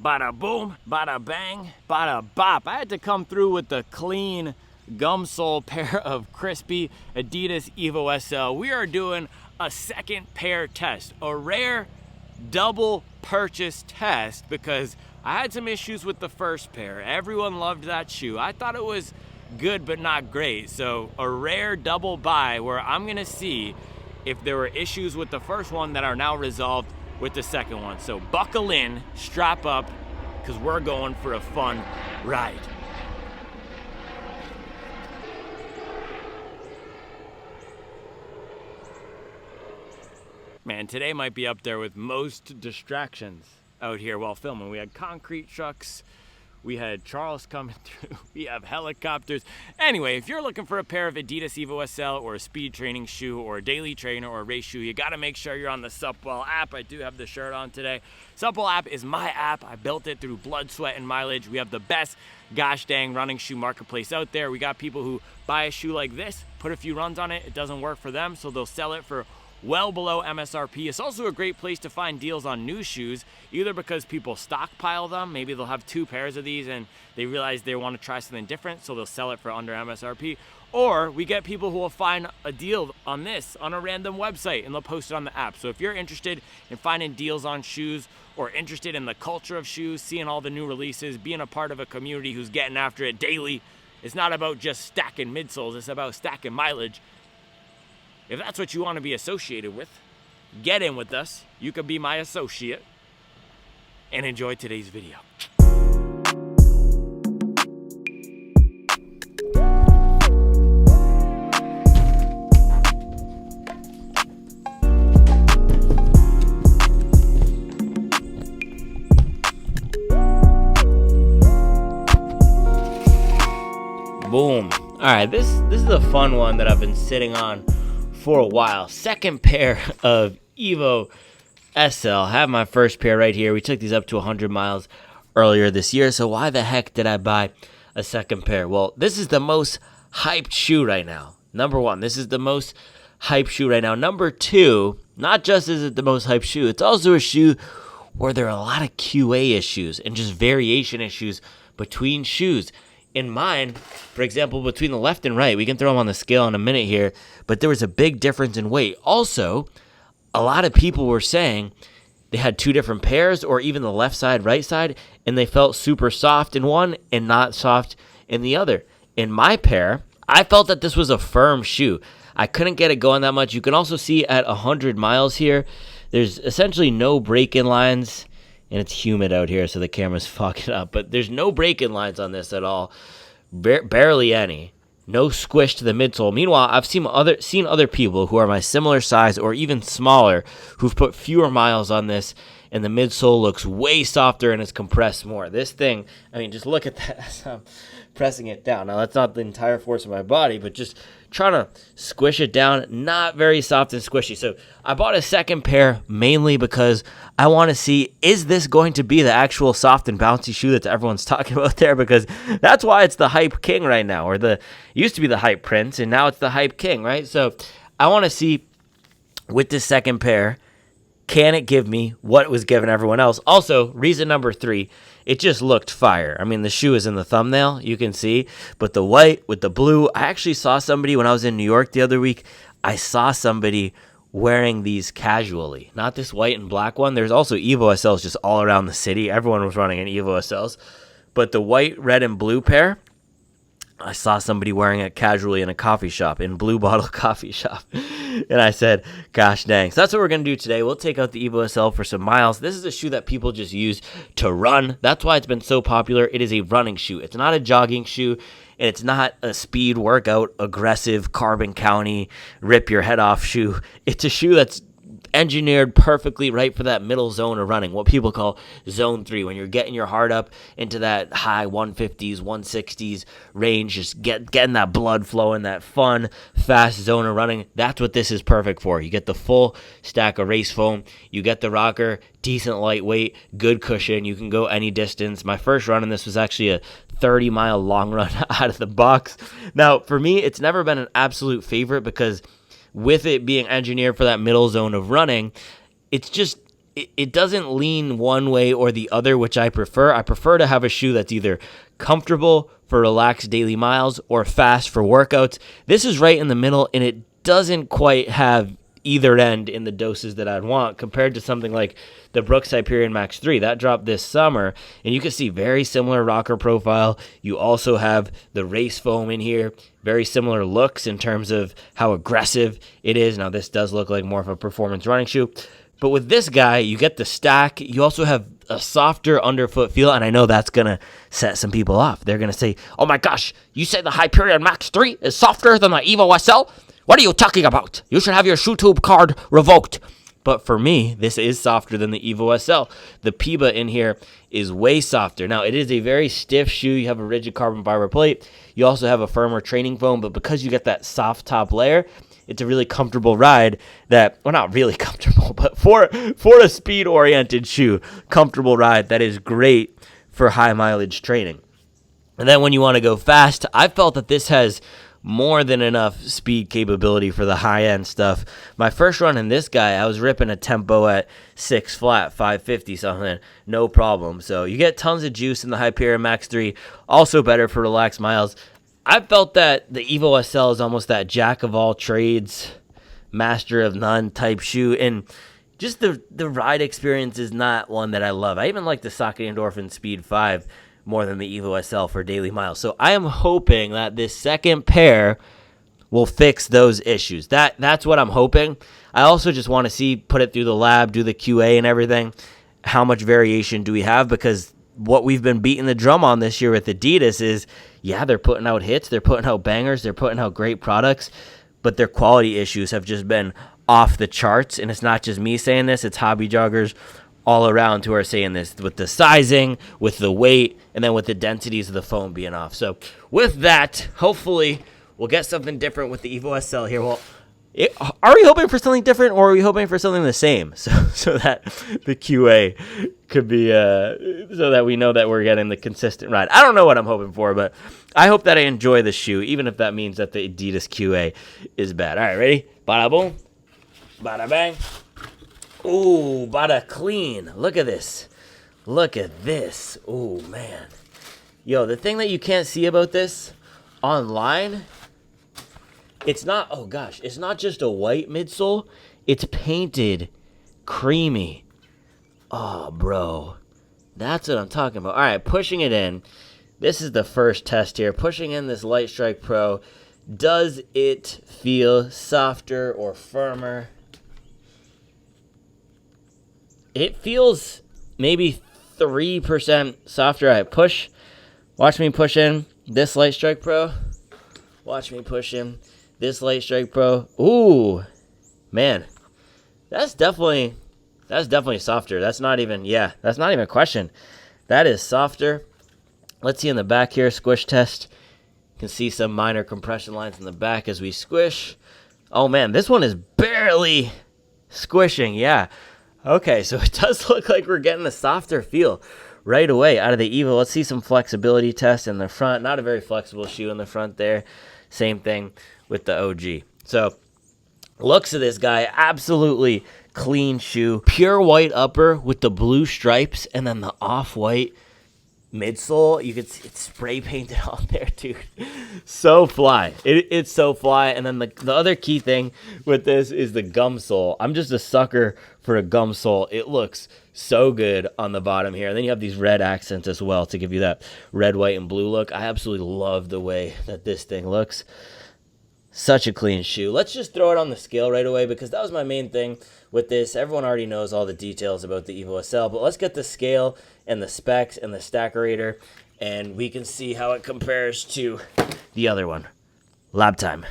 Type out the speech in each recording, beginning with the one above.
Bada boom, bada bang, bada bop. I had to come through with the clean gum sole pair of crispy Adidas Evo SL. We are doing a second pair test, a rare double purchase test, because I had some issues with the first pair. Everyone loved that shoe. I thought it was good but not great. So a rare double buy where I'm gonna see if there were issues with the first one that are now resolved with the second one. So buckle in, strap up, because we're going for a fun ride. Man, today might be up there with most distractions out here while filming. We had concrete trucks, we had Charles coming through, we have helicopters. Anyway, if you're looking for a pair of Adidas Evo SL or a speed training shoe or a daily trainer or a race shoe, you gotta make sure you're on the Supwell app. I do have the shirt on today. Supwell app is my app. I built it through blood, sweat, and mileage. We have the best gosh dang running shoe marketplace out there. We got people who buy a shoe like this, put a few runs on it, it doesn't work for them, so they'll sell it for well below MSRP. It's also a great place to find deals on new shoes, either because people stockpile them. Maybe they'll have 2 pairs of these and they realize they want to try something different, so they'll sell it for under MSRP. Or we get people who will find a deal on this on a random website and they'll post it on the app. So if you're interested in finding deals on shoes or interested in the culture of shoes, seeing all the new releases, being a part of a community who's getting after it daily, it's not about just stacking midsoles, it's about stacking mileage. If that's what you want to be associated with, get in with us. You could be my associate and enjoy today's video. Boom. All right, this is a fun one that I've been sitting on for a while. Second pair of Evo SL. I have my first pair right here. We took these up to 100 miles earlier this year, so why the heck did I buy a second pair? Well, this is the most hyped shoe right now. Number one, this is the most hyped shoe right now. Number two, not just is it the most hyped shoe, it's also a shoe where there are a lot of QA issues and just variation issues between shoes. In mine, for example, between the left and right, we can throw them on the scale in a minute here, but there was a big difference in weight. Also, a lot of people were saying they had 2 different pairs, or even the left side, right side, and they felt super soft in one and not soft in the other. In my pair, I felt that this was a firm shoe. I couldn't get it going that much. You can also see at 100 miles here, there's essentially no break-in lines. And it's humid out here, so the camera's fucking up. But there's no break-in lines on this at all. Barely any. No squish to the midsole. Meanwhile, I've seen other people who are my similar size or even smaller who've put fewer miles on this, and the midsole looks way softer and it's compressed more. This thing, I mean, just look at that as I'm pressing it down. Now, that's not the entire force of my body, but just trying to squish it down. Not very soft and squishy. So I bought a second pair mainly because I want to see, is this going to be the actual soft and bouncy shoe that everyone's talking about there? Because that's why it's the hype king right now, or it used to be the hype prince, and now it's the hype king, right? So I want to see with this second pair, can it give me what it was giving everyone else? Also, reason number 3, it just looked fire. I mean, the shoe is in the thumbnail, you can see, but the white with the blue, I actually saw somebody when I was in New York the other week, I saw somebody wearing these casually. Not this white and black one. There's also Evo SLs just all around the city. Everyone was running an Evo SLs. But the white, red, and blue pair, I saw somebody wearing it casually in a coffee shop, in Blue Bottle Coffee Shop. And I said, gosh dang. So that's what we're going to do today. We'll take out the Evo SL for some miles. This is a shoe that people just use to run. That's why it's been so popular. It is a running shoe. It's not a jogging shoe. And it's not a speed workout, aggressive, Carbon County, rip your head off shoe. It's a shoe that's engineered perfectly right for that middle zone of running, what people call zone 3, when you're getting your heart up into that high 150s, 160s range, just getting that blood flowing, that fun, fast zone of running. That's what this is perfect for. You get the full stack of race foam, you get the rocker, decent lightweight, good cushion, you can go any distance. My first run in this was actually a 30-mile long run out of the box. Now, for me, it's never been an absolute favorite because with it being engineered for that middle zone of running, it's just it doesn't lean one way or the other, which I prefer. I prefer to have a shoe that's either comfortable for relaxed daily miles or fast for workouts. This is right in the middle, and it doesn't quite have either end in the doses that I'd want compared to something like the Brooks Hyperion Max 3 that dropped this summer, and you can see very similar rocker profile. You also have the race foam in here, very similar looks in terms of how aggressive it is. Now this does look like more of a performance running shoe, but with this guy you get the stack. You also have a softer underfoot feel, and I know that's gonna set some people off. They're gonna say, oh my gosh, you say the Hyperion Max 3 is softer than the Evo SL? What are you talking about? You should have your ShoeTube card revoked. But for me, this is softer than the Evo SL. The PIBA in here is way softer. Now, it is a very stiff shoe. You have a rigid carbon fiber plate. You also have a firmer training foam, but because you get that soft top layer, it's a really comfortable ride that, well, not really comfortable, but for a speed-oriented shoe, comfortable ride that is great for high mileage training. And then when you want to go fast, I felt that this has more than enough speed capability for the high-end stuff. My first run in this guy, I was ripping a tempo at 6 flat, 550 something, no problem. So you get tons of juice in the Hyperion Max 3, also better for relaxed miles. I felt that the Evo SL is almost that jack of all trades, master of none type shoe, and just the ride experience is not one that I love. I even like the Socket Endorphin Speed 5 more than the Evo SL for daily miles. So I am hoping that this second pair will fix those issues. That's what I'm hoping. I also just want to see, put it through the lab, do the QA and everything. How much variation do we have? Because what we've been beating the drum on this year with Adidas is, yeah, they're putting out hits, they're putting out bangers, they're putting out great products, but their quality issues have just been off the charts. And it's not just me saying this, it's hobby joggers all around who are saying this, with the sizing, with the weight, and then with the densities of the foam being off. So with that, hopefully we'll get something different with the Evo SL here. Well, are we hoping for something different, or are we hoping for something the same? So that the QA could be, so that we know that we're getting the consistent ride. I don't know what I'm hoping for, but I hope that I enjoy the shoe, even if that means that the Adidas QA is bad. All right, ready? Bada boom, bada bang. Ooh, bada clean. Look at this. Look at this. Ooh, man. Yo, the thing that you can't see about this online, it's not, oh gosh, it's not just a white midsole. It's painted creamy. Oh, bro. That's what I'm talking about. All right, pushing it in. This is the first test here. Pushing in this Light Strike Pro. Does it feel softer or firmer? It feels maybe 3% softer. I push. Watch me push in this Light Strike Pro. Watch me push in this Light Strike Pro. Ooh, man, that's definitely softer. That's not even a question. That is softer. Let's see in the back here, squish test. You can see some minor compression lines in the back as we squish. Oh man, this one is barely squishing. Yeah. Okay, so it does look like we're getting a softer feel right away out of the Evo. Let's see some flexibility test in the front. Not a very flexible shoe in the front there. Same thing with the OG. So looks of this guy, absolutely clean shoe. Pure white upper with the blue stripes and then the off-white midsole. You can see it's spray painted on there, dude. So fly. It's so fly. And then the other key thing with this is the gum sole. I'm just a sucker for a gum sole. It looks so good on the bottom here. And then you have these red accents as well to give you that red, white, and blue look. I absolutely love the way that this thing looks. Such a clean shoe. Let's just throw it on the scale right away, because that was my main thing with this. Everyone already knows all the details about the Evo SL, but let's get the scale and the specs and the stackerator, and we can see how it compares to the other one. Lab time.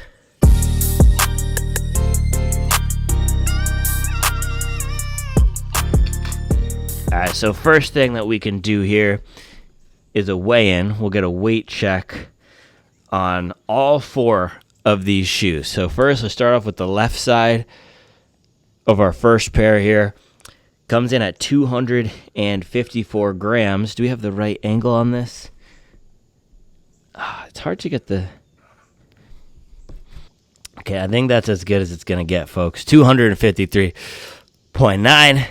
All right, so first thing that we can do here is a weigh-in. We'll get a weight check on all four of these shoes. So first, let's start off with the left side of our first pair here. Comes in at 254 grams. Do we have the right angle on this? It's hard to get the... Okay, I think that's as good as it's going to get, folks. 253.9.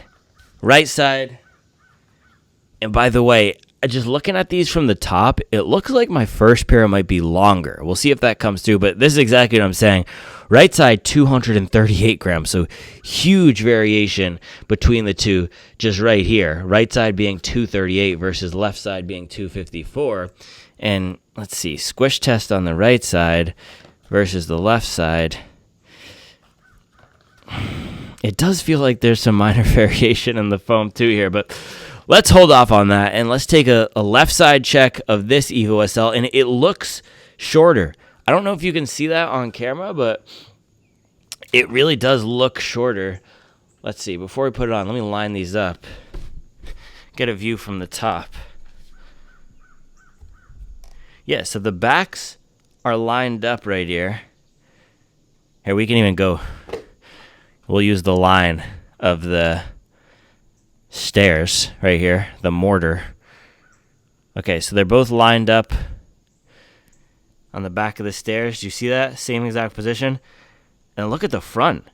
Right side. And by the way, just looking at these from the top, it looks like my first pair might be longer. We'll see if that comes through, but this is exactly what I'm saying. Right side, 238 grams, so huge variation between the two just right here. Right side being 238 versus left side being 254. And let's see, squish test on the right side versus the left side. It does feel like there's some minor variation in the foam too here, but let's hold off on that, and let's take a left side check of this Evo SL, and it looks shorter. I don't know if you can see that on camera, but it really does look shorter. Let's see. Before we put it on, let me line these up. Get a view from the top. Yeah, so the backs are lined up right here. Here, we can even go. We'll use the line of the stairs right here, the mortar. Okay, so they're both lined up on the back of the stairs. Do you see that? Same exact position. And look at the front.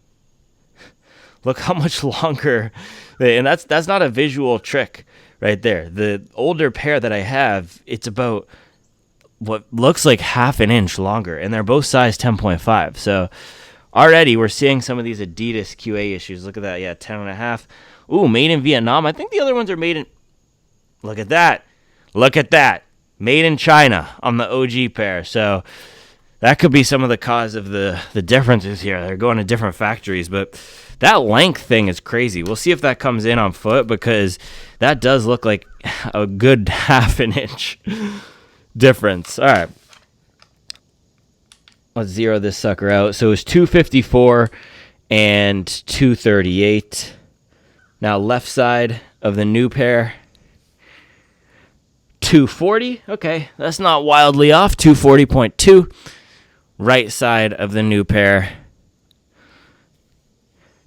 Look how much longer. And that's not a visual trick right there. The older pair that I have, it's about what looks like half an inch longer, and they're both size 10.5. So already we're seeing some of these Adidas QA issues. Look at that. Yeah, 10.5. Ooh, made in Vietnam. I think the other ones are made in... Look at that. Look at that. Made in China on the OG pair. So that could be some of the cause of the differences here. They're going to different factories, but that length thing is crazy. We'll see if that comes in on foot, because that does look like a good half an inch difference. All right. Let's zero this sucker out. So it's 254 and 238. Now left side of the new pair, 240. Okay, that's not wildly off. 240.2. Right side of the new pair,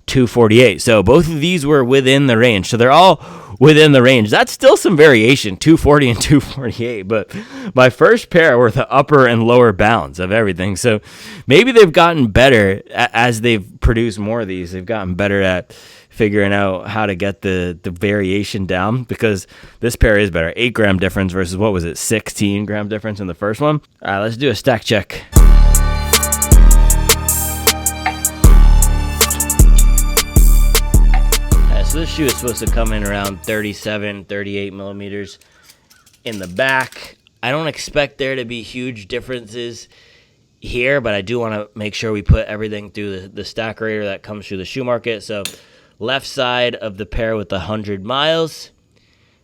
248. So both of these were within the range. So they're all within the range. That's still some variation, 240 and 248. But my first pair were the upper and lower bounds of everything. So maybe they've gotten better as they've produced more of these. They've gotten better at figuring out how to get the variation down, because this pair is better. 8 gram difference versus, what was it, 16 gram difference in the first one. All right, let's do a stack check. So this shoe is supposed to come in around 37, 38 millimeters in the back. I don't expect there to be huge differences here, but I do want to make sure we put everything through the stack rater that comes through the shoe market. So left side of the pair with 100 miles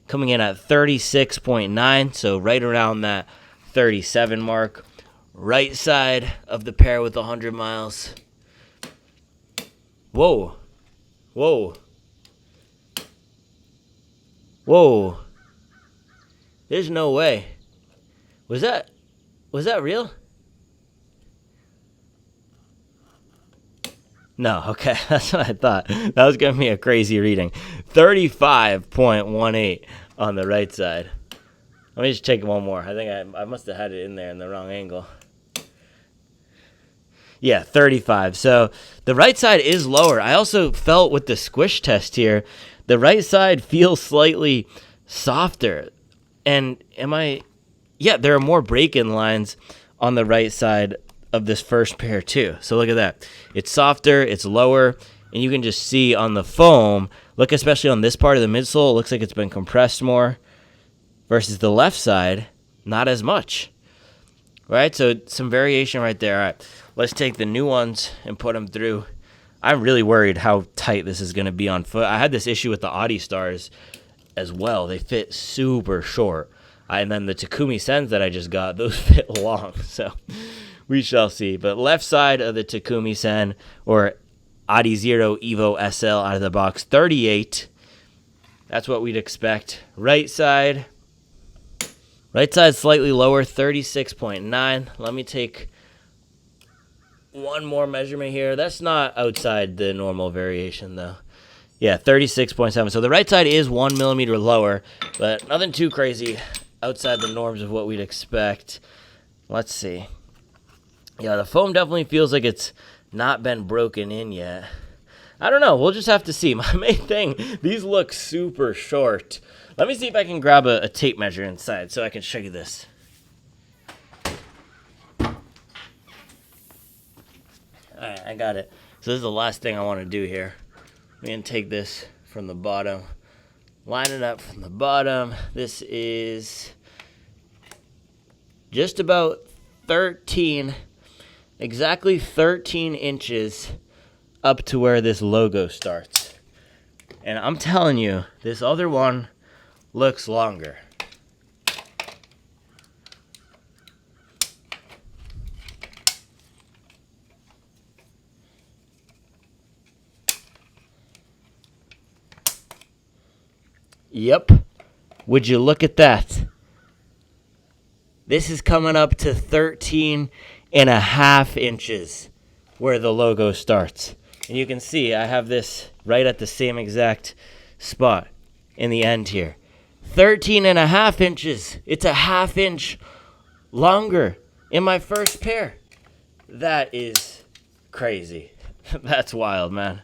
coming in at 36.9, so right around that 37 mark. Right side of the pair with 100 miles. Whoa. Whoa. Whoa. There's no way. Was that real? No, okay, that's what I thought. That was giving me a crazy reading. 35.18 on the right side. Let me just check one more. I think I must have had it in there in the wrong angle. Yeah, 35. So the right side is lower. I also felt with the squish test here, the right side feels slightly softer. And there are more break-in lines on the right side of this first pair too. So look at that. It's softer, it's lower, and you can just see on the foam, look especially on this part of the midsole, it looks like it's been compressed more versus the left side, not as much. Right? So some variation right there. All right, let's take the new ones and put them through. I'm really worried how tight this is going to be on foot. I had this issue with the Audi Stars as well. They fit super short. And then the Takumi Sens that I just got, those fit long. So we shall see. But left side of the Takumi Sen, or Adidas Evo SL out of the box, 38. That's what we'd expect. Right side slightly lower, 36.9. Let me take one more measurement here. That's not outside the normal variation, though. Yeah, 36.7. So the right side is 1 millimeter lower, but nothing too crazy outside the norms of what we'd expect. Let's see. Yeah, the foam definitely feels like it's not been broken in yet. I don't know. We'll just have to see. My main thing, these look super short. Let me see if I can grab a tape measure inside so I can show you this. Alright, I got it. So this is the last thing I want to do here. I'm going to take this from the bottom. Line it up from the bottom. This is just about 13, exactly 13 inches up to where this logo starts. And I'm telling you, this other one looks longer. Yep. Would you look at that? This is coming up to 13 and a half inches where the logo starts. And you can see I have this right at the same exact spot in the end here. 13 and a half inches. It's a half inch longer in my first pair. That is crazy. That's wild, man.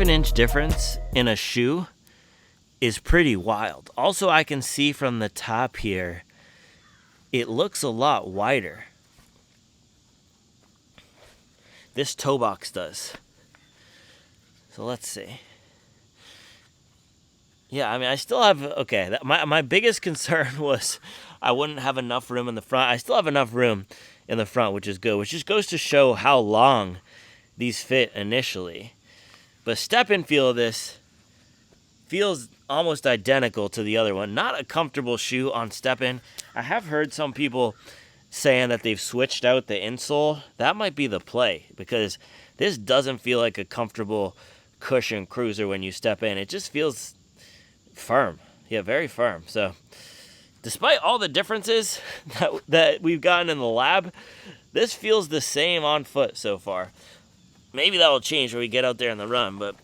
Inch difference in a shoe is pretty wild. Also, I can see from the top here, it looks a lot wider. This toe box does. So let's see. Yeah, I mean, I still have, okay, my biggest concern was I wouldn't have enough room in the front. I still have enough room in the front, which is good, which just goes to show how long these fit initially. The step-in feel of this feels almost identical to the other one. Not a comfortable shoe on step-in. I have heard some people saying that they've switched out the insole. That might be the play because this doesn't feel like a comfortable cushion cruiser when you step in. It just feels firm. Yeah, very firm. So despite all the differences that we've gotten in the lab, this feels the same on foot so far. Maybe that will change when we get out there in the run, but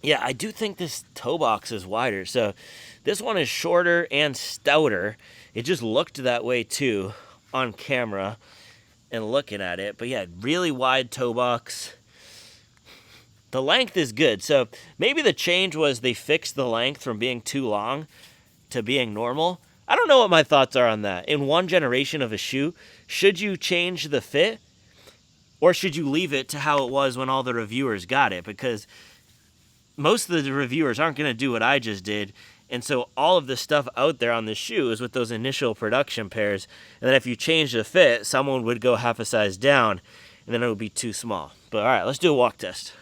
yeah, I do think this toe box is wider. So this one is shorter and stouter. It just looked that way too on camera and looking at it. But yeah, really wide toe box. The length is good. So maybe the change was they fixed the length from being too long to being normal. I don't know what my thoughts are on that. In one generation of a shoe, should you change the fit? Or should you leave it to how it was when all the reviewers got it? Because most of the reviewers aren't going to do what I just did. And so all of the stuff out there on the shoe is with those initial production pairs. And then if you change the fit, someone would go half a size down. And then it would be too small. But all right, let's do a walk test.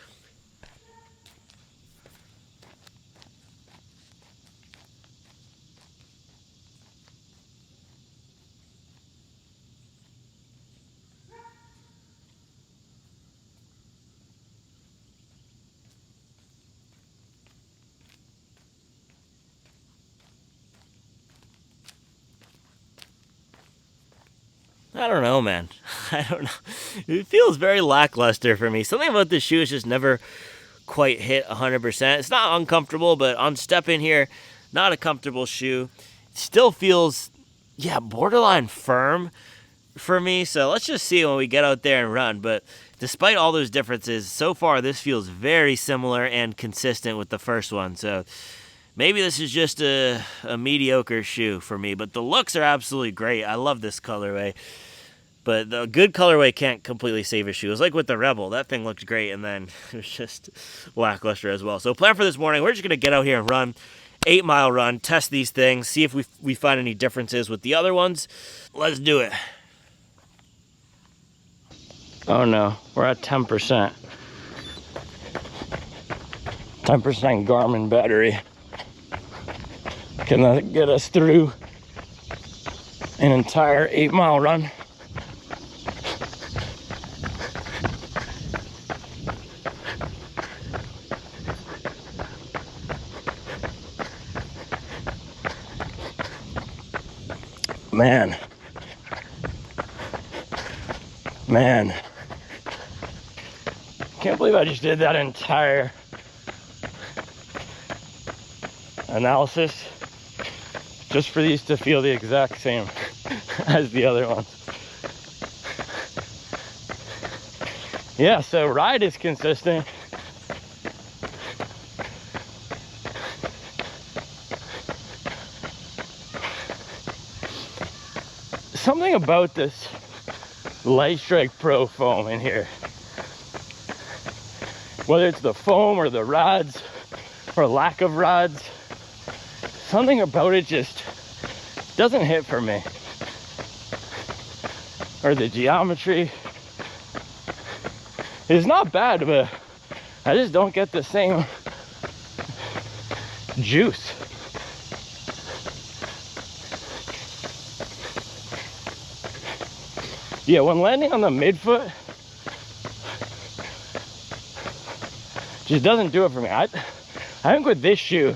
I don't know, man. I don't know. It feels very lackluster for me. Something about this shoe is just never quite hit 100%. It's not uncomfortable, but on step in here, not a comfortable shoe. It still feels, yeah, borderline firm for me. So let's just see when we get out there and run. But despite all those differences, so far this feels very similar and consistent with the first one. So maybe this is just a mediocre shoe for me, but the looks are absolutely great. I love this colorway. But the good colorway can't completely save a shoe. It was like with the Rebel. That thing looked great, and then it was just lackluster as well. So plan for this morning, we're just going to get out here and run. 8-mile run, test these things, see if we find any differences with the other ones. Let's do it. Oh no, we're at 10%. 10% Garmin battery. Can that get us through an entire 8-mile run? Man, can't believe I just did that entire analysis just for these to feel the exact same as the other ones. Yeah, so ride is consistent. Something about this Light Strike Pro foam in here, whether it's the foam or the rods or lack of rods, something about it just doesn't hit for me. Or the geometry. It's not bad, but I just don't get the same juice. Yeah, when landing on the midfoot, just doesn't do it for me. I think with this shoe,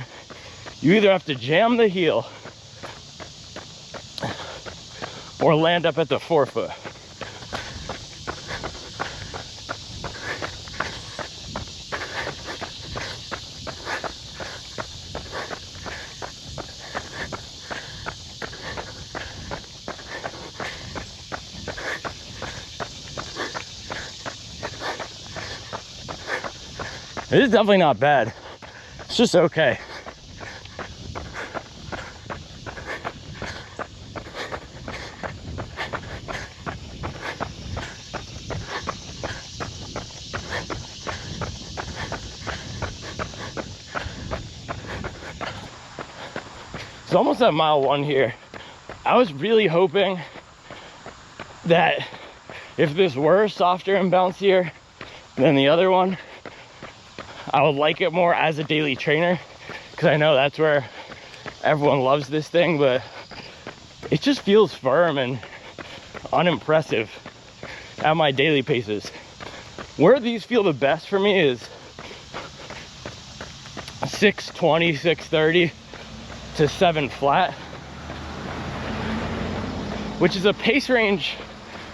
you either have to jam the heel or land up at the forefoot. It is definitely not bad. It's just okay. It's almost at mile 1 here. I was really hoping that if this were softer and bouncier than the other one, I would like it more as a daily trainer, because I know that's where everyone loves this thing, but it just feels firm and unimpressive at my daily paces. Where these feel the best for me is 620, 630 to 7 flat, which is a pace range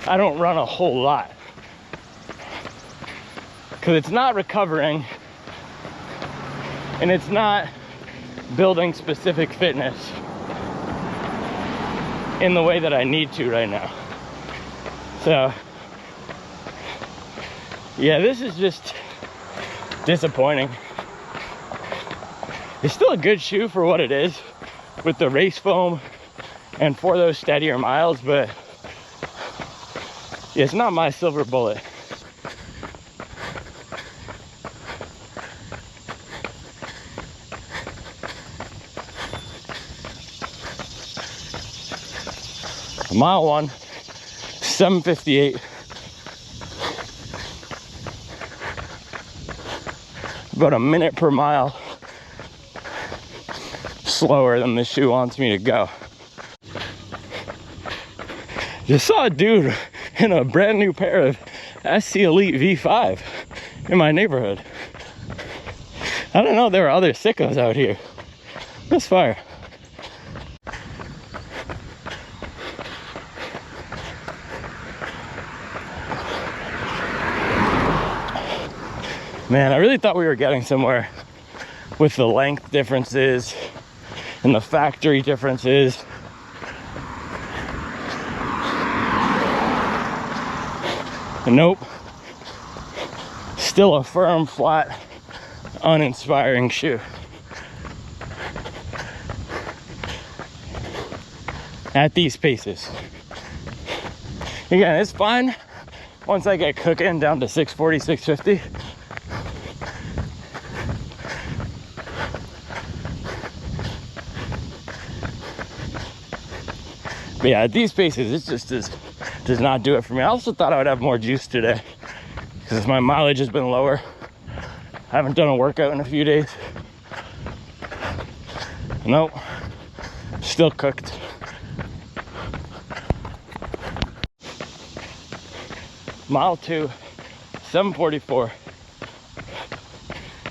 I don't run a whole lot, because it's not recovering and it's not building specific fitness in the way that I need to right now. So yeah, this is just disappointing. It's still a good shoe for what it is with the race foam and for those steadier miles, but it's not my silver bullet. Mile 1, 7:58. About a minute per mile slower than this shoe wants me to go. Just saw a dude in a brand new pair of SC Elite V5 in my neighborhood. I don't know, there were other sickos out here. That's fire. Man, I really thought we were getting somewhere with the length differences and the factory differences. Nope. Still a firm, flat, uninspiring shoe. At these paces. Again, it's fine once I get cooking down to 640, 650. But yeah, at these paces, it just does not do it for me. I also thought I would have more juice today because my mileage has been lower. I haven't done a workout in a few days. Nope, still cooked. Mile 2, 7:44.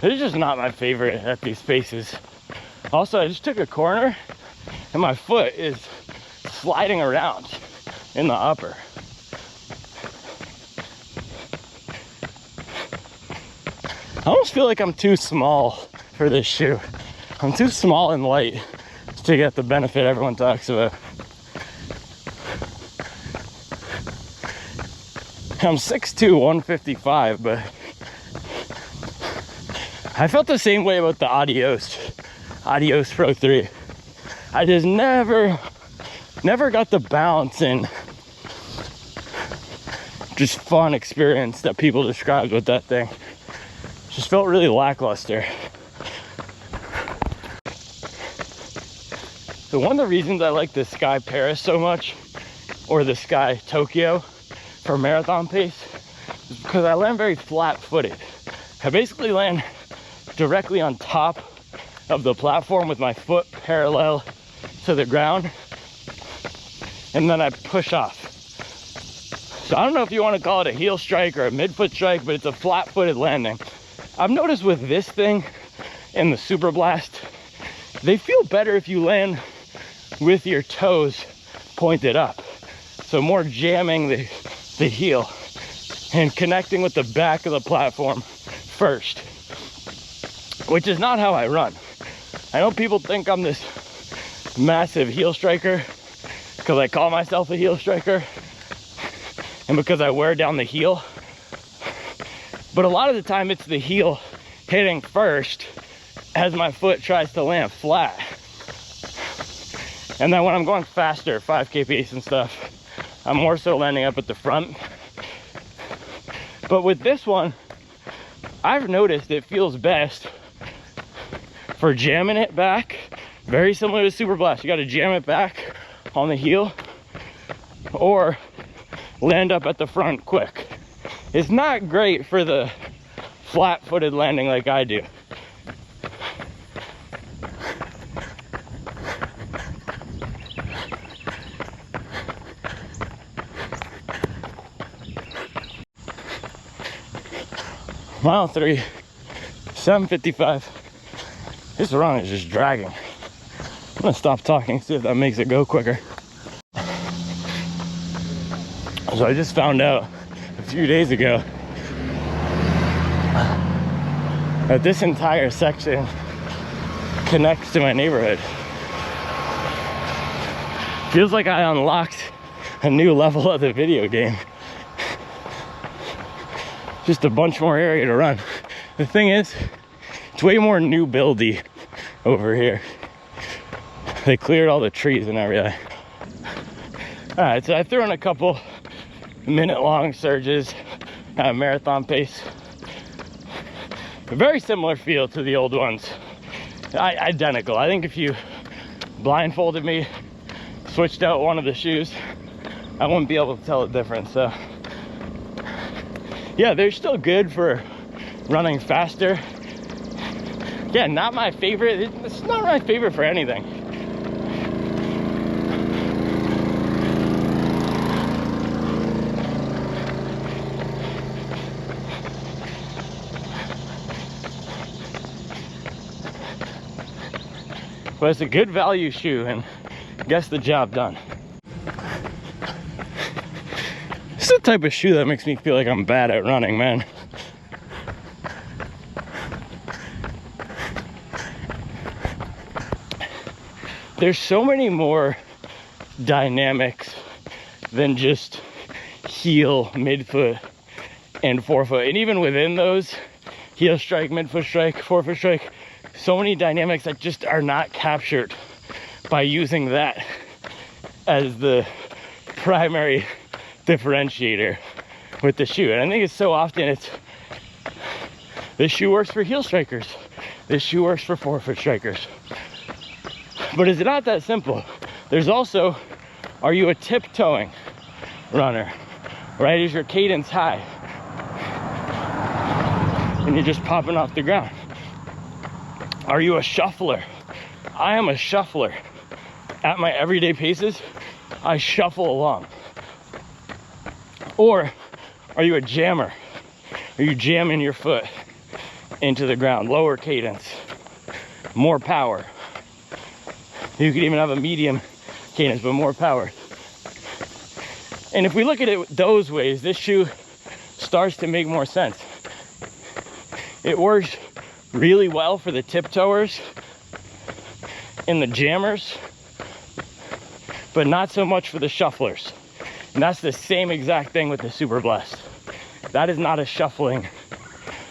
This is just not my favorite at these paces. Also, I just took a corner and my foot is sliding around in the upper. I almost feel like I'm too small for this shoe. I'm too small and light to get the benefit everyone talks about. I'm 6'2", 155, but I felt the same way about the Adios Pro 3. I just never got the bounce and just fun experience that people described with that thing. Just felt really lackluster. So one of the reasons I like the Sky Paris so much, or the Sky Tokyo for marathon pace, is because I land very flat-footed. I basically land directly on top of the platform with my foot parallel to the ground, and then I push off. So I don't know if you want to call it a heel strike or a mid-foot strike, but it's a flat-footed landing. I've noticed with this thing and the Super Blast, they feel better if you land with your toes pointed up. So more jamming the heel and connecting with the back of the platform first, which is not how I run. I know people think I'm this massive heel striker because I call myself a heel striker and because I wear down the heel. But a lot of the time it's the heel hitting first as my foot tries to land flat. And then when I'm going faster, 5K pace and stuff, I'm more so landing up at the front. But with this one, I've noticed it feels best for jamming it back. Very similar to Super Blast. You got to jam it back on the heel or land up at the front quick. It's not great for the flat-footed landing like I do. Mile 3, 7:55. This run is just dragging. I'm gonna stop talking, see if that makes it go quicker. So I just found out a few days ago that this entire section connects to my neighborhood. Feels like I unlocked a new level of the video game. Just a bunch more area to run. The thing is, it's way more new buildy over here. They cleared all the trees and everything. All right, so I threw in a couple minute-long surges at marathon pace. A very similar feel to the old ones. Identical. I think if you blindfolded me, switched out one of the shoes, I wouldn't be able to tell the difference. So yeah, they're still good for running faster. Yeah, not my favorite. It's not my favorite for anything. But it's a good value shoe and gets the job done. It's the type of shoe that makes me feel like I'm bad at running, man. There's so many more dynamics than just heel, midfoot, and forefoot. And even within those, heel strike, midfoot strike, forefoot strike, so many dynamics that just are not captured by using that as the primary differentiator with the shoe. And I think it's so often it's, this shoe works for heel strikers, this shoe works for forefoot strikers. But it's not that simple. There's also, are you a tiptoeing runner, right? Is your cadence high? and you're just popping off the ground? Are you a shuffler? I am a shuffler. At my everyday paces, I shuffle along. Or are you a jammer? Are you jamming your foot into the ground? Lower cadence, more power. You could even have a medium cadence, but more power. And if we look at it those ways, this shoe starts to make more sense. It works really well for the tiptoers and the jammers, but not so much for the shufflers. And that's the same exact thing with the Super Blast. That is not a shuffling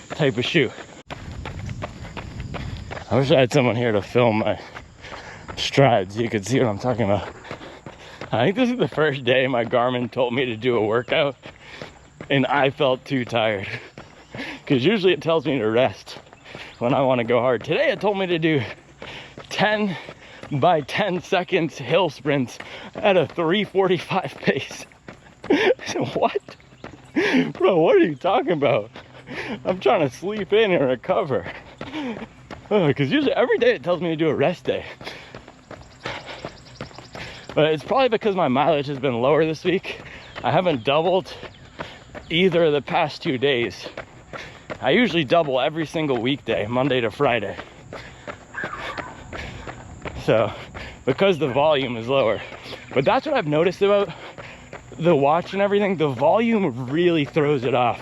type of shoe. I wish I had someone here to film my strides so you could see what I'm talking about. I think this is the first day my Garmin told me to do a workout and I felt too tired. Because usually it tells me to rest when I want to go hard. Today it told me to do 10 by 10 seconds hill sprints at a 3:45 pace. I said, what? Bro, what are you talking about? I'm trying to sleep in and recover. Because usually every day it tells me to do a rest day. But it's probably because my mileage has been lower this week. I haven't doubled either of the past 2 days. I usually double every single weekday, Monday to Friday. So, because the volume is lower. But that's what I've noticed about the watch and everything. The volume really throws it off.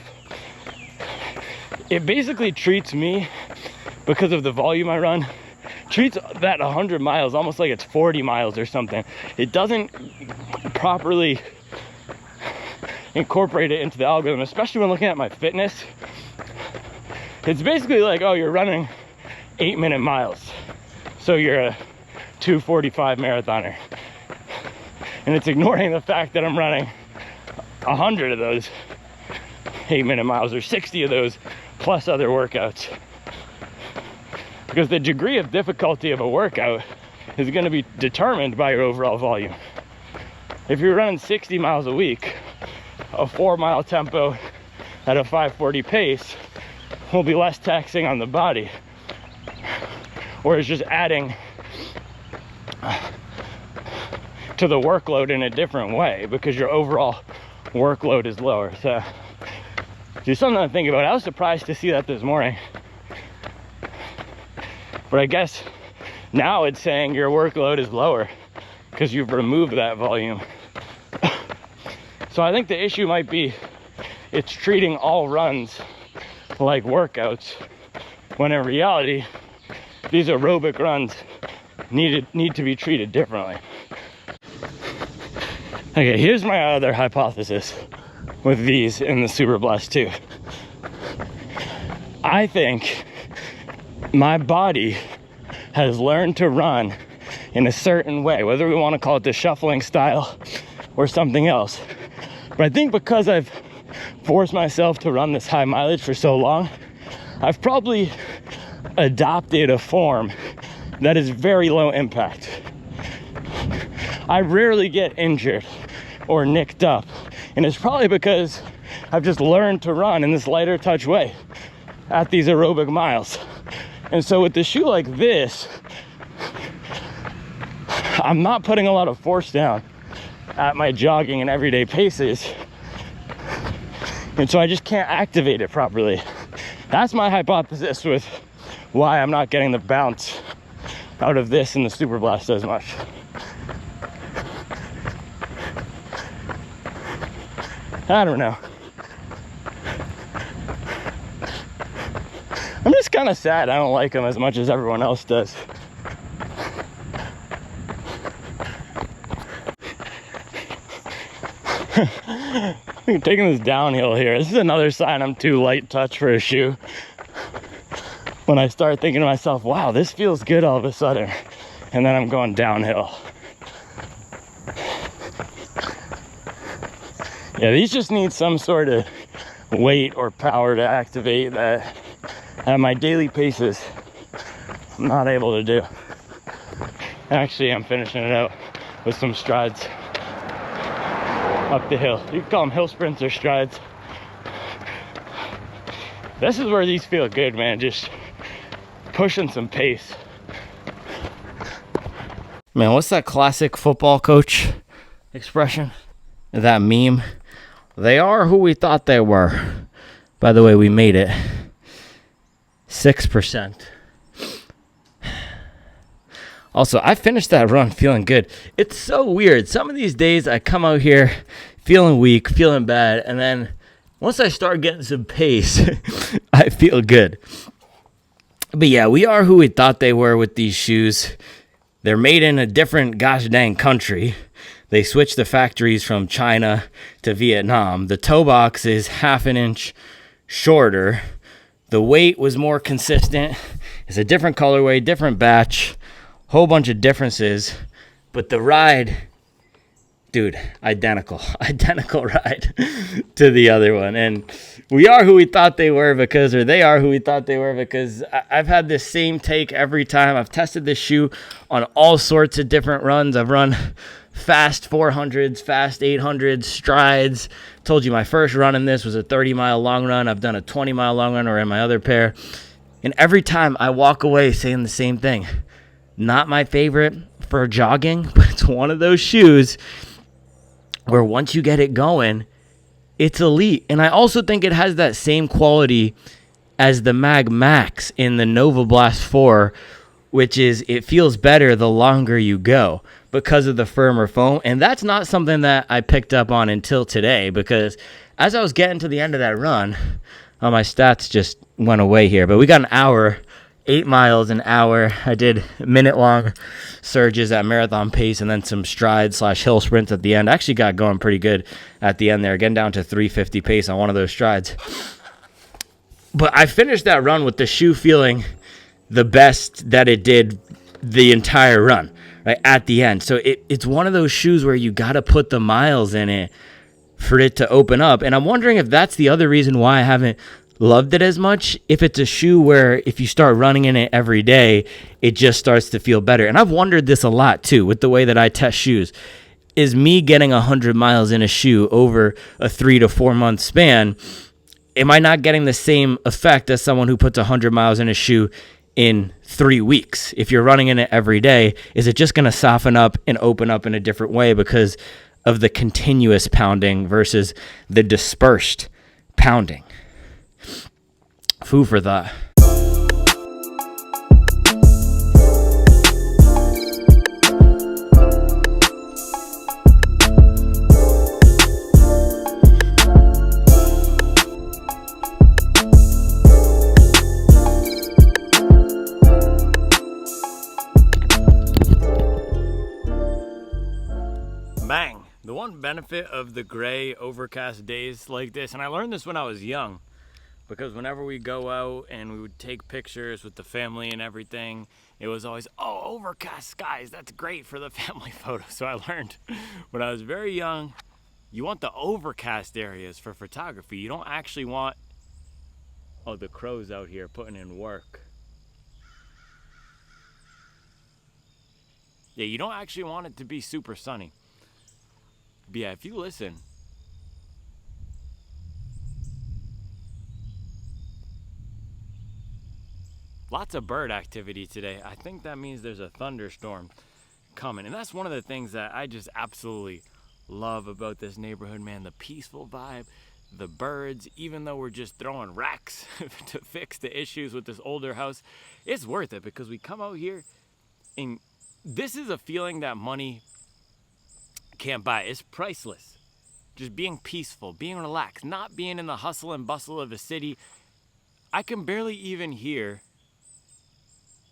It basically treats me, because of the volume I run, treats that 100 miles almost like it's 40 miles or something. It doesn't properly incorporate it into the algorithm, especially when looking at my fitness. It's basically like, oh, you're running 8-minute miles, so you're a 2:45 marathoner. And it's ignoring the fact that I'm running 100 of those 8-minute miles or 60 of those plus other workouts. Because the degree of difficulty of a workout is going to be determined by your overall volume. If you're running 60 miles a week, a 4-mile tempo at a 5:40 pace will be less taxing on the body. Whereas just adding to the workload in a different way because your overall workload is lower. So just something to think about. I was surprised to see that this morning. But I guess now it's saying your workload is lower because you've removed that volume. So I think the issue might be it's treating all runs like workouts, when in reality, these aerobic runs need to be treated differently. Okay, here's my other hypothesis with these in the Super Blast 2. I think my body has learned to run in a certain way, whether we want to call it the shuffling style or something else. But I think because I've forced myself to run this high mileage for so long, I've probably adopted a form that is very low impact. I rarely get injured or nicked up, and it's probably because I've just learned to run in this lighter touch way at these aerobic miles. And so with the shoe like this, I'm not putting a lot of force down at my jogging and everyday paces, and so I just can't activate it properly. That's my hypothesis with why I'm not getting the bounce out of this in the Super Blast as much. I don't know. I'm just kind of sad I don't like them as much as everyone else does. I'm taking this downhill here. This is another sign I'm too light touch for a shoe. When I start thinking to myself, wow, this feels good all of a sudden. And then I'm going downhill. Yeah, these just need some sort of weight or power to activate that at my daily paces I'm not able to do. Actually, I'm finishing it out with some strides up the hill. You can call them hill sprints or strides. This is where these feel good, man. Just pushing some pace. Man, what's that classic football coach expression? That meme? They are who we thought they were. By the way, we made it. 6%. Also, I finished that run feeling good. It's so weird. Some of these days I come out here feeling weak, feeling bad, and then once I start getting some pace, I feel good. But yeah, we are who we thought they were with these shoes. They're made in a different gosh dang country. They switched the factories from China to Vietnam. The toe box is half an inch shorter. The weight was more consistent. It's a different colorway, different batch, whole bunch of differences. But the ride, dude, identical ride to the other one. And we are who we thought they were because, or they are who we thought they were because I've had this same take every time. I've tested this shoe on all sorts of different runs. I've run fast 400s, fast 800s, strides. Told you my first run in this was a 30-mile long run. I've done a 20-mile long run or in my other pair. And every time I walk away saying the same thing. Not my favorite for jogging, but it's one of those shoes where once you get it going, it's elite. And I also think it has that same quality as the Mag Max in the Nova Blast 4, which is it feels better the longer you go because of the firmer foam. And that's not something that I picked up on until today, because as I was getting to the end of that run, my stats just went away here, but we got an hour, 8 miles an hour. I did minute-long surges at marathon pace and then some strides/hill sprints at the end. I actually got going pretty good at the end there, getting down to 350 pace on one of those strides. But I finished that run with the shoe feeling the best that it did the entire run, right, at the end. So it's one of those shoes where you got to put the miles in it for it to open up. And I'm wondering if that's the other reason why I haven't loved it as much. If it's a shoe where if you start running in it every day, it just starts to feel better. And I've wondered this a lot too with the way that I test shoes. Is me getting 100 miles in a shoe over a 3 to 4 month span, am I not getting the same effect as someone who puts 100 miles in a shoe in 3 weeks? If you're running in it every day, is it just going to soften up and open up in a different way because of the continuous pounding versus the dispersed pounding? Food for thought. Bang. The one benefit of the gray overcast days like this, and I learned this when I was young, because whenever we go out and we would take pictures with the family and everything, it was always, oh, overcast skies, that's great for the family photo. So I learned when I was very young, you want the overcast areas for photography. You don't actually want, oh, the crows out here putting in work. Yeah, you don't actually want it to be super sunny. But yeah, if you listen, lots of bird activity today. I think that means there's a thunderstorm coming. And that's one of the things that I just absolutely love about this neighborhood, man. The peaceful vibe, the birds, even though we're just throwing racks to fix the issues with this older house, it's worth it because we come out here and this is a feeling that money can't buy. It's priceless. Just being peaceful, being relaxed, not being in the hustle and bustle of the city. I can barely even hear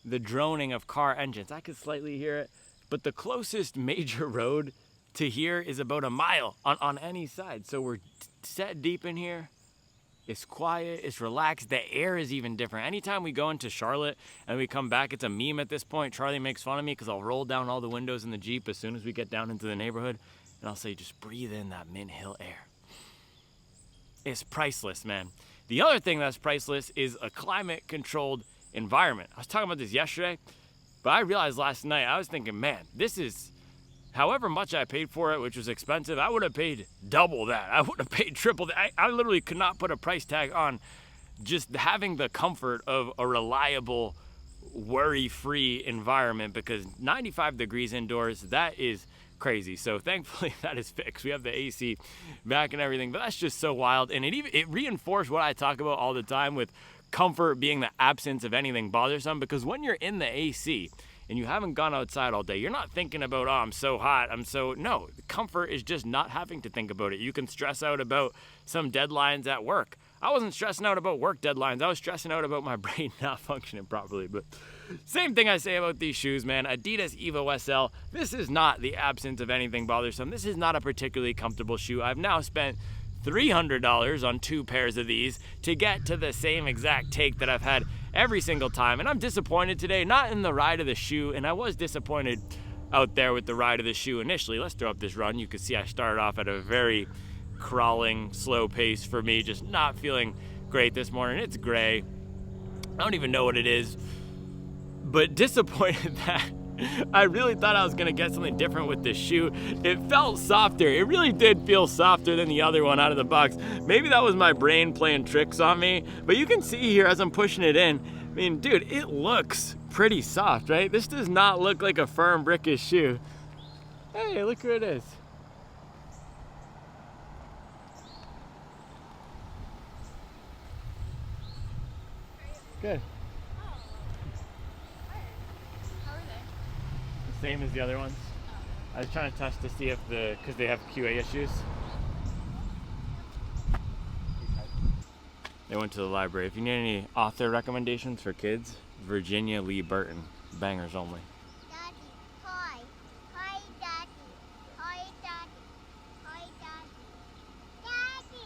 the droning of car engines. I can slightly hear it, but the closest major road to here is about a mile on any side. So we're set deep in here. It's quiet, it's relaxed. The air is even different. Anytime we go into Charlotte and we come back, it's a meme at this point. Charlie makes fun of me because I'll roll down all the windows in the Jeep as soon as we get down into the neighborhood, and I'll say, just breathe in that Mint Hill air. It's priceless, man. The other thing that's priceless is a climate-controlled environment. I was talking about this yesterday, but I realized last night, I was thinking, man, this is, however much I paid for it, which was expensive, I would have paid double that. I would have paid triple that. I literally could not put a price tag on just having the comfort of a reliable, worry-free environment, because 95 degrees indoors, that is crazy. So thankfully that is fixed. We have the AC back and everything, but that's just so wild. And it reinforced what I talk about all the time with comfort being the absence of anything bothersome, because when you're in the AC and you haven't gone outside all day, you're not thinking about, oh, I'm so hot, no, comfort is just not having to think about it. You can stress out about some deadlines at work. I wasn't stressing out about work deadlines. I was stressing out about my brain not functioning properly. But same thing I say about these shoes, man. Adidas Evo SL, this is not the absence of anything bothersome. This is not a particularly comfortable shoe. I've now spent $300 on 2 pairs of these to get to the same exact take that I've had every single time. And I'm disappointed today, not in the ride of the shoe, and I was disappointed out there with the ride of the shoe initially. Let's throw up this run. You can see I started off at a very crawling, slow pace for me, just not feeling great this morning. It's gray. I don't even know what it is, but disappointed that I really thought I was gonna get something different with this shoe. It felt softer. It really did feel softer than the other one out of the box. Maybe that was my brain playing tricks on me, but you can see here as I'm pushing it in, I mean, dude, it looks pretty soft, right? This does not look like a firm, brickish shoe. Hey, look who it is. Good. Oh. How are they? Same as the other ones. I was trying to test to see if because they have QA issues. They went to the library. If you need any author recommendations for kids, Virginia Lee Burton, bangers only. Daddy, hi. Hi, Daddy. Hi, Daddy. Hi, Daddy. Daddy.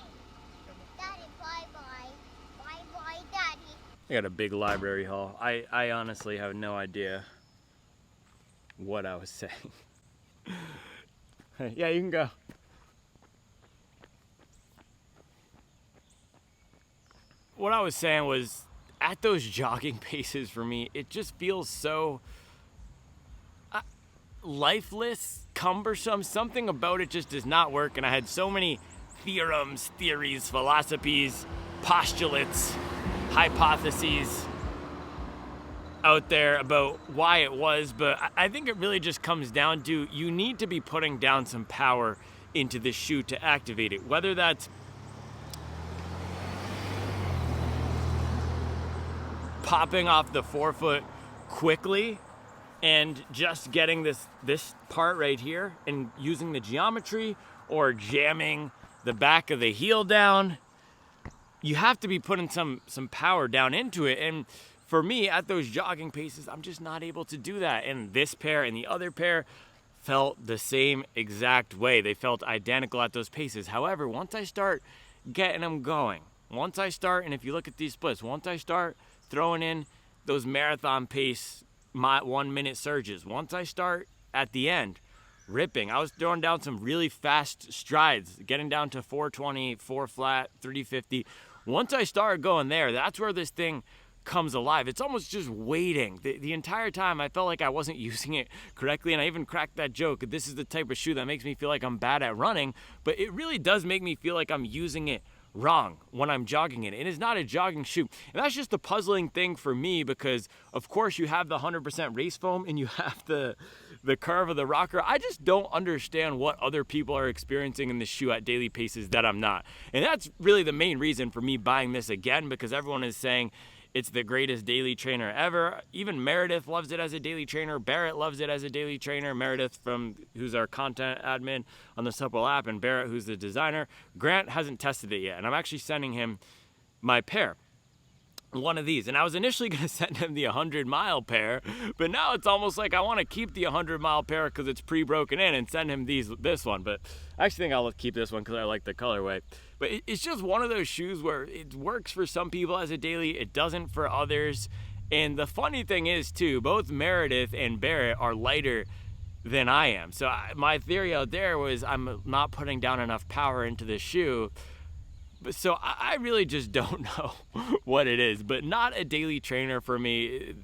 Daddy, bye-bye. Bye-bye, Daddy. I got a big library haul. I honestly have no idea what I was saying. Yeah, you can go. What I was saying was, at those jogging paces for me, it just feels so lifeless, cumbersome. Something about it just does not work, and I had so many theorems, theories, philosophies, postulates, hypotheses out there about why it was, but I think it really just comes down to you need to be putting down some power into the shoe to activate it, whether that's popping off the forefoot quickly and just getting this part right here and using the geometry, or jamming the back of the heel down. You have to be putting some power down into it. And for me, at those jogging paces, I'm just not able to do that. And this pair and the other pair felt the same exact way. They felt identical at those paces. However, once I start getting them going, and if you look at these splits, once I start throwing in those marathon pace 1 minute surges, once I start at the end ripping, I was throwing down some really fast strides, getting down to 420, 4 flat, 350. Once I started going there, that's where this thing comes alive. It's almost just waiting. The entire time I felt like I wasn't using it correctly, and I even cracked that joke. This is the type of shoe that makes me feel like I'm bad at running, but it really does make me feel like I'm using it wrong when I'm jogging in it. It is not a jogging shoe. And that's just the puzzling thing for me, because of course you have the 100% race foam and you have the curve of the rocker. I just don't understand what other people are experiencing in this shoe at daily paces that I'm not. And that's really the main reason for me buying this again, because everyone is saying it's the greatest daily trainer ever. Even Meredith loves it as a daily trainer. Barrett loves it as a daily trainer. Meredith, who's our content admin on the Supple app, and Barrett, who's the designer. Grant hasn't tested it yet, and I'm actually sending him my pair, one of these. And I was initially going to send him the 100-mile pair, but now it's almost like I want to keep the 100-mile pair because it's pre-broken in, and send him this one. But I actually think I'll keep this one because I like the colorway. But it's just one of those shoes where it works for some people as a daily, it doesn't for others. And the funny thing is too, both Meredith and Barrett are lighter than I am. So my theory out there was I'm not putting down enough power into the shoe. So I really just don't know what it is, but not a daily trainer for me.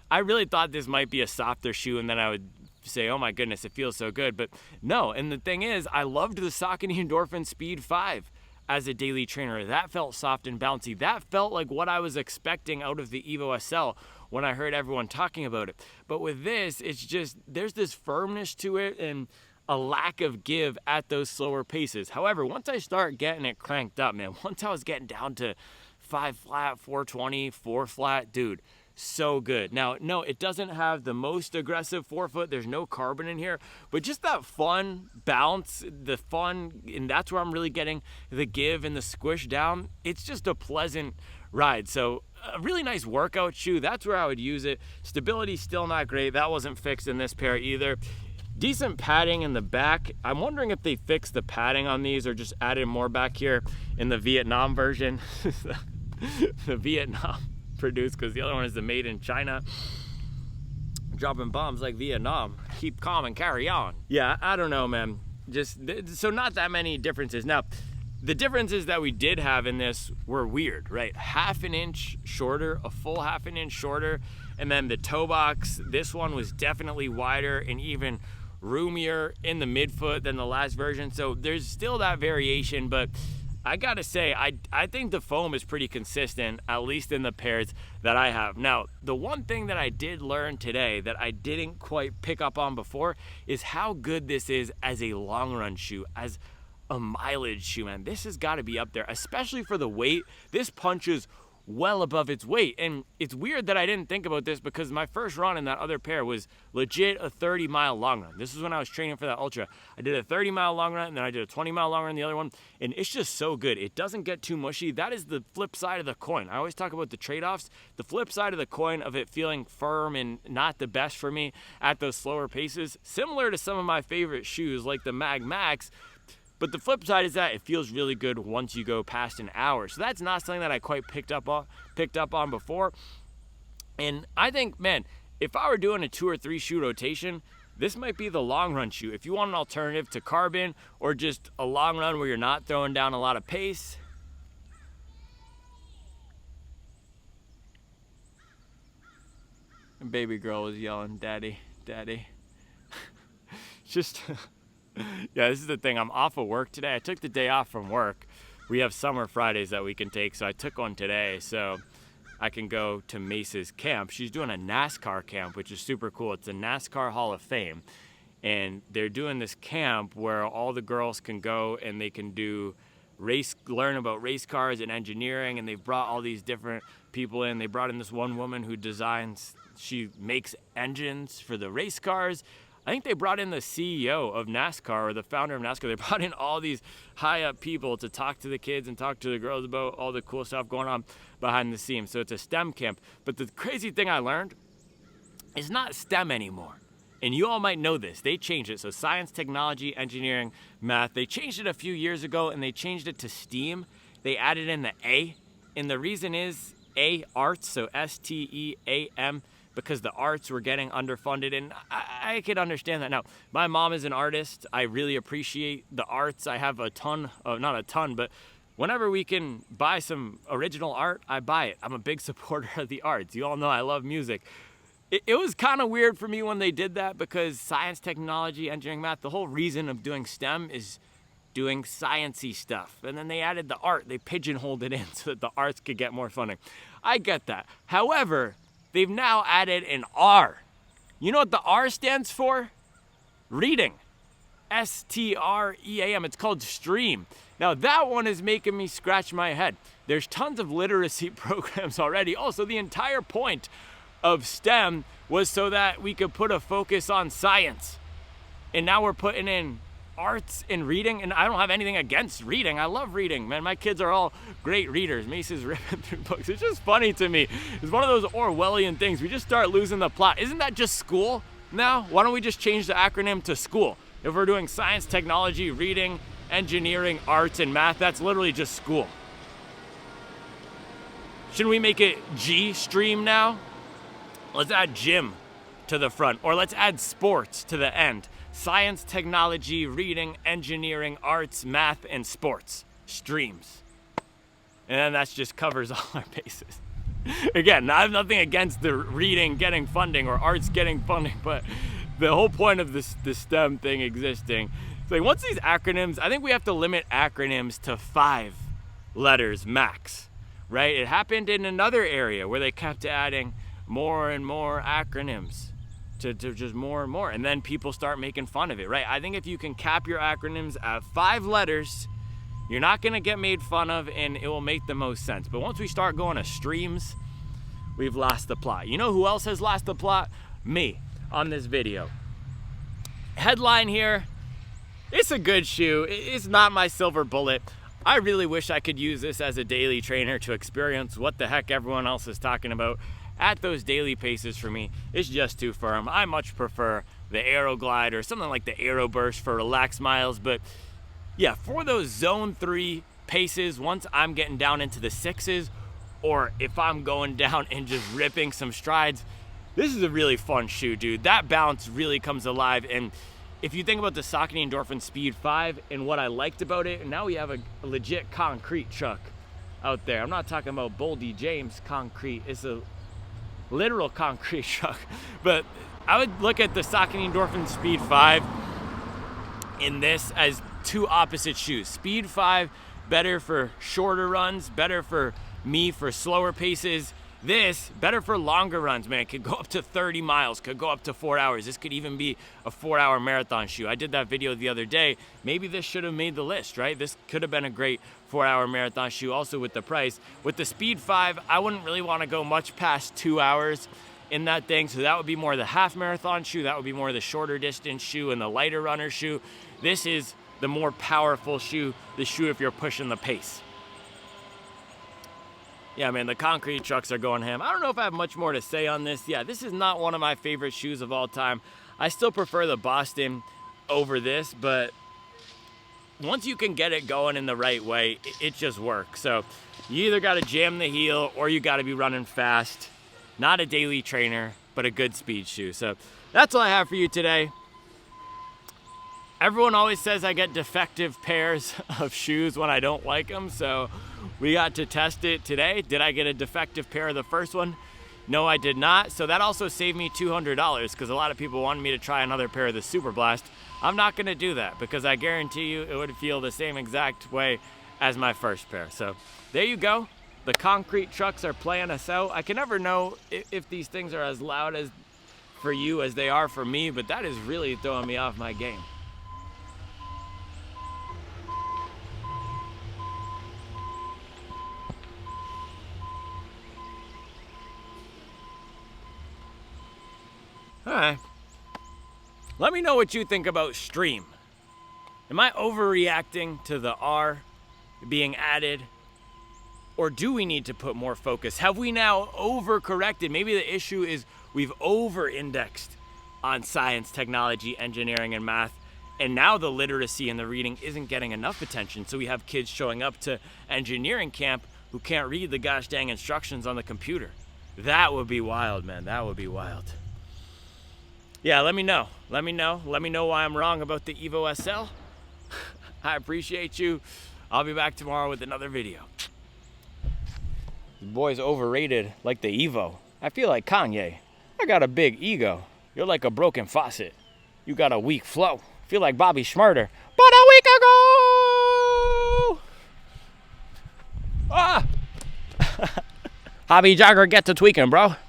I really thought this might be a softer shoe, and then I would say, oh my goodness, it feels so good. But no, and the thing is, I loved the Saucony Endorphin Speed 5. as a daily trainer. That felt soft and bouncy. That felt like what I was expecting out of the Evo SL when I heard everyone talking about it. But with this, it's just, there's this firmness to it and a lack of give at those slower paces. However, once I start getting it cranked up, man, once I was getting down to 5 flat, 420, 4 flat, dude, so good. Now, no, it doesn't have the most aggressive forefoot. There's no carbon in here, but just that fun bounce, the fun, and that's where I'm really getting the give and the squish down. It's just a pleasant ride. So a really nice workout shoe. That's where I would use it. Stability still not great. That wasn't fixed in this pair either. Decent padding in the back. I'm wondering if they fixed the padding on these or just added more back here in the Vietnam version. The Vietnam produced, because the other one is the made in China. Dropping bombs like Vietnam. Keep calm and carry on. Yeah, I don't know, man. Just, so not that many differences. Now, the differences that we did have in this were weird, right? Half an inch shorter, a full half an inch shorter, and then the toe box, this one was definitely wider and even roomier in the midfoot than the last version. So there's still that variation, but I gotta say, I think the foam is pretty consistent, at least in the pairs that I have. Now, the one thing that I did learn today that I didn't quite pick up on before is how good this is as a long run shoe, as a mileage shoe, man. This has got to be up there, especially for the weight. This punches well above its weight, and it's weird that I didn't think about this because my first run in that other pair was legit a 30-mile long run. This is when I was training for that ultra. I did a 30-mile long run, and then I did a 20-mile long run in the other one, and it's just so good. It doesn't get too mushy. That is the flip side of the coin. I always talk about the trade-offs. The flip side of the coin of it feeling firm and not the best for me at those slower paces, similar to some of my favorite shoes like the Mag Max. But the flip side is that it feels really good once you go past an hour. So that's not something that I quite picked up on before. And I think, man, if I were doing a 2 or 3 shoe rotation, this might be the long run shoe. If you want an alternative to carbon or just a long run where you're not throwing down a lot of pace. And baby girl was yelling, "Daddy, daddy." Just... Yeah, this is the thing. I'm off of work today. I took the day off from work. We have summer Fridays that we can take, so I took one today so I can go to Mace's camp. She's doing a NASCAR camp, which is super cool. It's a NASCAR Hall of Fame, and they're doing this camp where all the girls can go and they can learn about race cars and engineering, and they've brought all these different people in. They brought in this one woman who she makes engines for the race cars. I think they brought in the CEO of NASCAR, or the founder of NASCAR. They brought in all these high up people to talk to the kids and talk to the girls about all the cool stuff going on behind the scenes. So it's a STEM camp. But the crazy thing I learned is not STEM anymore. And you all might know this. They changed it. So science, technology, engineering, math. They changed it a few years ago, and they changed it to STEAM. They added in the A. And the reason is A, arts, so STEAM, because the arts were getting underfunded, and I could understand that. Now, my mom is an artist. I really appreciate the arts. I have not a ton, but whenever we can buy some original art, I buy it. I'm a big supporter of the arts. You all know I love music. It was kind of weird for me when they did that, because science, technology, engineering, math, the whole reason of doing STEM is doing science-y stuff. And then they added the art. They pigeonholed it in so that the arts could get more funding. I get that. However, they've now added an R. You know what the R stands for? Reading. STREAM. It's called STREAM. Now that one is making me scratch my head. There's tons of literacy programs already. Also, the entire point of STEM was so that we could put a focus on science. And now we're putting in arts and reading, and I don't have anything against reading. I love reading, man. My kids are all great readers. Mace's ripping through books. It's just funny to me. It's one of those Orwellian things. We just start losing the plot. Isn't that just school now? Why don't we just change the acronym to school? If we're doing science, technology, reading, engineering, arts, and math, that's literally just school. Shouldn't we make it G stream now? Let's add gym to the front, or let's add sports to the end. Science, technology, reading, engineering, arts, math, and sports. Streams. And then that just covers all our bases. Again, I have nothing against the reading getting funding or arts getting funding, but the whole point of this STEM thing existing So like, once these acronyms, I think we have to limit acronyms to 5 letters max, right? It happened in another area where they kept adding more and more acronyms to just more and more, and then people start making fun of it, right? I think if you can cap your acronyms at 5 letters, you're not gonna get made fun of, and it will make the most sense. But once we start going to streams, we've lost the plot. You know who else has lost the plot? Me, on this video. Headline here, it's a good shoe. It's not my silver bullet. I really wish I could use this as a daily trainer to experience what the heck everyone else is talking about at those daily paces. For me, it's just too firm. I much prefer the Aero Glide or something like the Aero Burst for relaxed miles. But yeah, for those zone 3 paces, once I'm getting down into the 6s, or if I'm going down and just ripping some strides, this is a really fun shoe, dude. That bounce really comes alive. And if you think about the Saucony Endorphin Speed 5 and what I liked about it, and now we have a legit concrete truck out there. I'm not talking about Boldy James concrete. It's a literal concrete truck. But I would look at the Saucony Endorphin Speed 5 in this as 2 opposite shoes. Speed 5, better for shorter runs, better for me for slower paces. This, better for longer runs, man. It could go up to 30 miles, could go up to 4 hours. This could even be a 4-hour marathon shoe. I did that video the other day. Maybe this should have made the list, right? This could have been a great 4-hour marathon shoe, also with the price. With the Speed 5, I wouldn't really want to go much past 2 hours in that thing. So that would be more the half marathon shoe. That would be more the shorter distance shoe and the lighter runner shoe. This is the more powerful shoe, the shoe if you're pushing the pace. Yeah, man, the concrete trucks are going ham. I don't know if I have much more to say on this. Yeah, this is not one of my favorite shoes of all time. I still prefer the Boston over this, but once you can get it going in the right way, it just works. So you either got to jam the heel or you got to be running fast. Not a daily trainer, but a good speed shoe. So that's all I have for you today. Everyone always says I get defective pairs of shoes when I don't like them, so we got to test it today. Did I get a defective pair of the first one? No, I did not. So that also saved me $200 because a lot of people wanted me to try another pair of the Super Blast. I'm not gonna do that because I guarantee you it would feel the same exact way as my first pair. So there you go. The concrete trucks are playing us out. I can never know if these things are as loud as for you as they are for me, but that is really throwing me off my game. All right. Let me know what you think about stream. Am I overreacting to the R being added? Or do we need to put more focus? Have we now overcorrected? Maybe the issue is we've over-indexed on science, technology, engineering, and math. And now the literacy and the reading isn't getting enough attention. So we have kids showing up to engineering camp who can't read the gosh dang instructions on the computer. That would be wild, man. That would be wild. Yeah, let me know. Let me know why I'm wrong about the Evo SL. I appreciate you. I'll be back tomorrow with another video. This boy's overrated like the Evo. I feel like Kanye. I got a big ego. You're like a broken faucet. You got a weak flow. Feel like Bobby Schmurder. But a week ago! Ah! Hobby jogger, get to tweaking, bro.